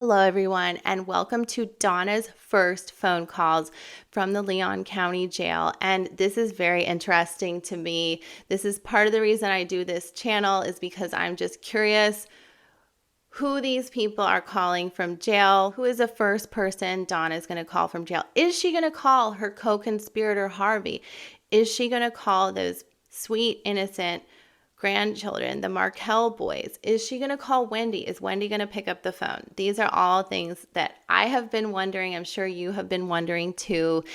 Hello, everyone, and welcome to Donna's first phone calls from the Leon County Jail. And this is very interesting to me. This is part of the reason I do this channel is because I'm just curious who these people are calling from jail. Who is the first person Donna is going to call from jail? Is she going to call her co-conspirator Harvey? Is she going to call those sweet, innocent grandchildren, the Markel boys? Is she going to call Wendy? Is Wendy going to pick up the phone? These are all things that I have been wondering. I'm sure you have been wondering too.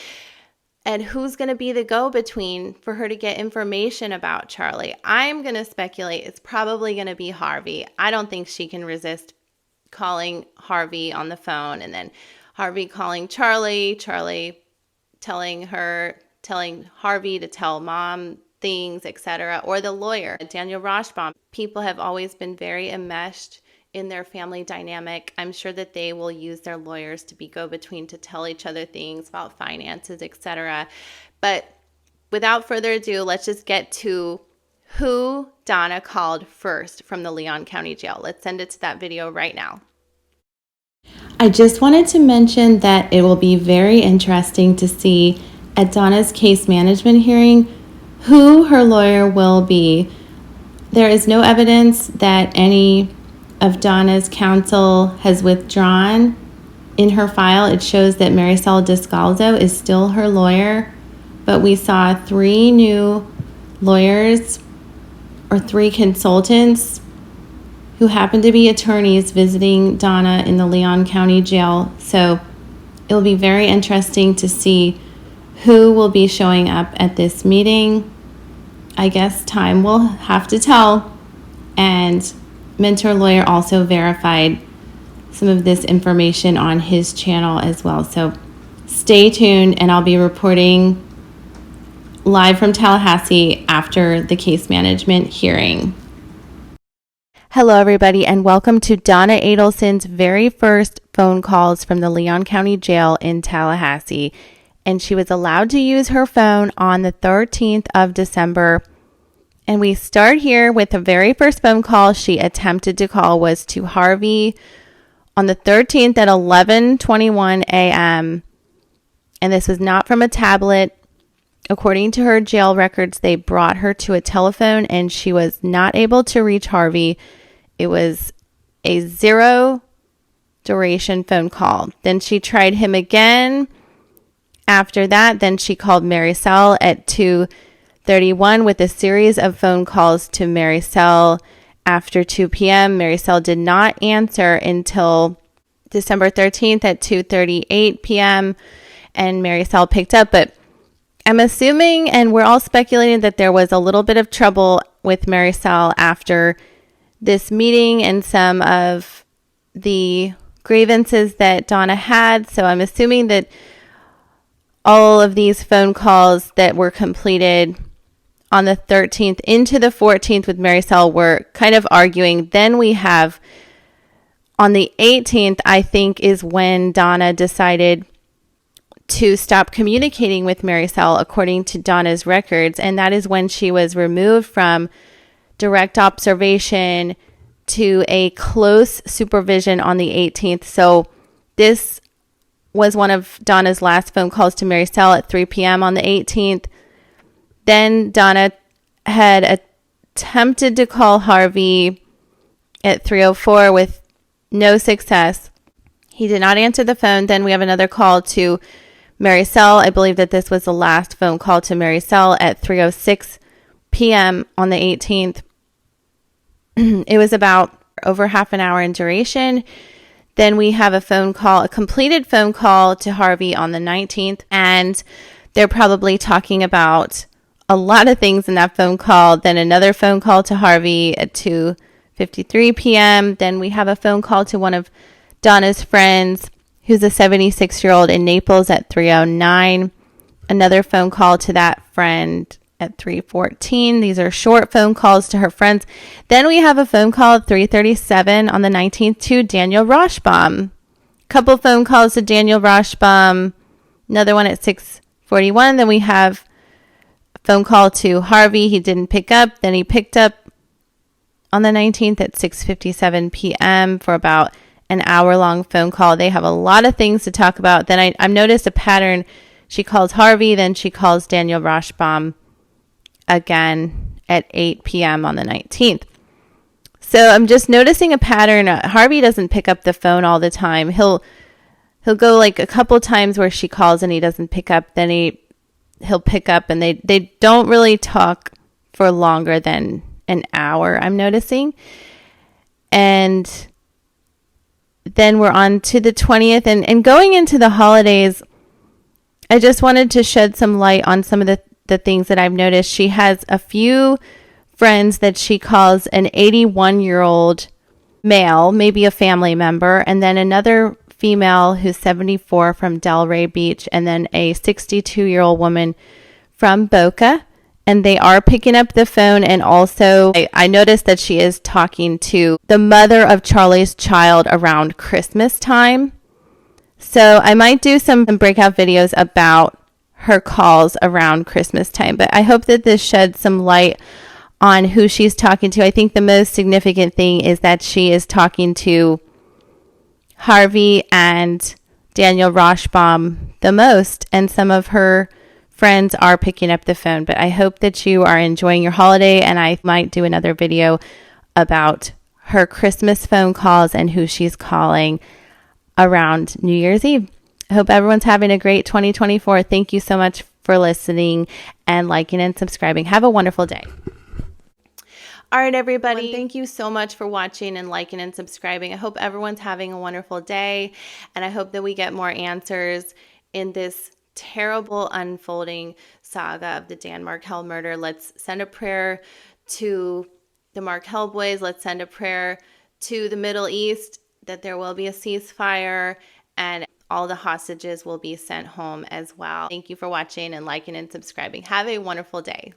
And who's going to be the go-between for her to get information about Charlie? I'm going to speculate it's probably going to be Harvey. I don't think she can resist calling Harvey on the phone and then Harvey calling Charlie, Charlie telling Harvey to tell mom things, etc., or the lawyer, Daniel Rashbaum. People have always been very enmeshed in their family dynamic. I'm sure that they will use their lawyers to be go-between to tell each other things about finances, etc. But without further ado, let's just get to who Donna called first from the Leon County Jail. Let's send it to that video right now. I just wanted to mention that it will be very interesting to see at Donna's case management hearing who her lawyer will be. There is no evidence that any of Donna's counsel has withdrawn. In her file, it shows that Marisol Descalzo is still her lawyer, but we saw 3 new lawyers or 3 consultants who happen to be attorneys visiting Donna in the Leon County Jail. So it'll be very interesting to see who will be showing up at this meeting. I guess time will have to tell. And Mentor Lawyer also verified some of this information on his channel as well. So stay tuned, and I'll be reporting live from Tallahassee after the case management hearing. Hello, everybody, and welcome to Donna Adelson's very first phone calls from the Leon County Jail in Tallahassee. And she was allowed to use her phone on the 13th of December. And we start here with the very first phone call she attempted to call was to Harvey on the 13th at 11:21 a.m. And this was not from a tablet. According to her jail records, they brought her to a telephone and she was not able to reach Harvey. It was a 0 duration phone call. Then she tried him again. After that, then she called Marisol at 2:31 with a series of phone calls to Marisol after 2 p.m. Marisol did not answer until December 13th at 2:38 p.m. and Marisol picked up. But I'm assuming, and we're all speculating, that there was a little bit of trouble with Marisol after this meeting and some of the grievances that Donna had. So I'm assuming that all of these phone calls that were completed on the 13th into the 14th with Marisol were kind of arguing. Then we have on the 18th, I think, is when Donna decided to stop communicating with Marisol according to Donna's records. And that is when she was removed from direct observation to a close supervision on the 18th. So this was one of Donna's last phone calls to Marisol at 3 p.m. on the 18th. Then Donna had attempted to call Harvey at 3:04 with no success. He did not answer the phone. Then we have another call to Marisol. I believe that this was the last phone call to Marisol at 3:06 p.m. on the 18th. It was about over half an hour in duration. Then we have a completed phone call to Harvey on the 19th, and they're probably talking about a lot of things in that phone call. Then another phone call to Harvey at 2:53 p.m. Then we have a phone call to one of Donna's friends, who's a 76-year-old in Naples, at 3:09. Another phone call to that friend at 3:14. These are short phone calls to her friends. Then we have a phone call at 3:37 on the 19th to Daniel Rashbaum. Couple phone calls to Daniel Rashbaum. Another one at 6:41. Then we have a phone call to Harvey. He didn't pick up. Then he picked up on the 19th at 6:57 p.m. for about an hour-long phone call. They have a lot of things to talk about. Then I've noticed a pattern. She calls Harvey, then she calls Daniel Rashbaum again at 8 p.m. on the 19th. So I'm just noticing a pattern. Harvey doesn't pick up the phone all the time. He'll go like a couple times where she calls and he doesn't pick up. Then he'll pick up, and they don't really talk for longer than an hour, I'm noticing. And then we're on to the 20th. And going into the holidays, I just wanted to shed some light on some of the things that I've noticed. She has a few friends that she calls an 81-year-old male, maybe a family member, and then another female who's 74 from Delray Beach, and then a 62-year-old woman from Boca. And they are picking up the phone. And also I noticed that she is talking to the mother of Charlie's child around Christmas time. So I might do some breakout videos about her calls around Christmas time. But I hope that this sheds some light on who she's talking to. I think the most significant thing is that she is talking to Harvey and Daniel Rashbaum the most, and some of her friends are picking up the phone. But I hope that you are enjoying your holiday, and I might do another video about her Christmas phone calls and who she's calling around New Year's Eve. I hope everyone's having a great 2024. Thank you so much for listening and liking and subscribing. Have a wonderful day. All right, everybody. Thank you so much for watching and liking and subscribing. I hope everyone's having a wonderful day, and I hope that we get more answers in this terrible unfolding saga of the Dan Markel murder. Let's send a prayer to the Markel boys. Let's send a prayer to the Middle East that there will be a ceasefire and all the hostages will be sent home as well. Thank you for watching and liking and subscribing. Have a wonderful day.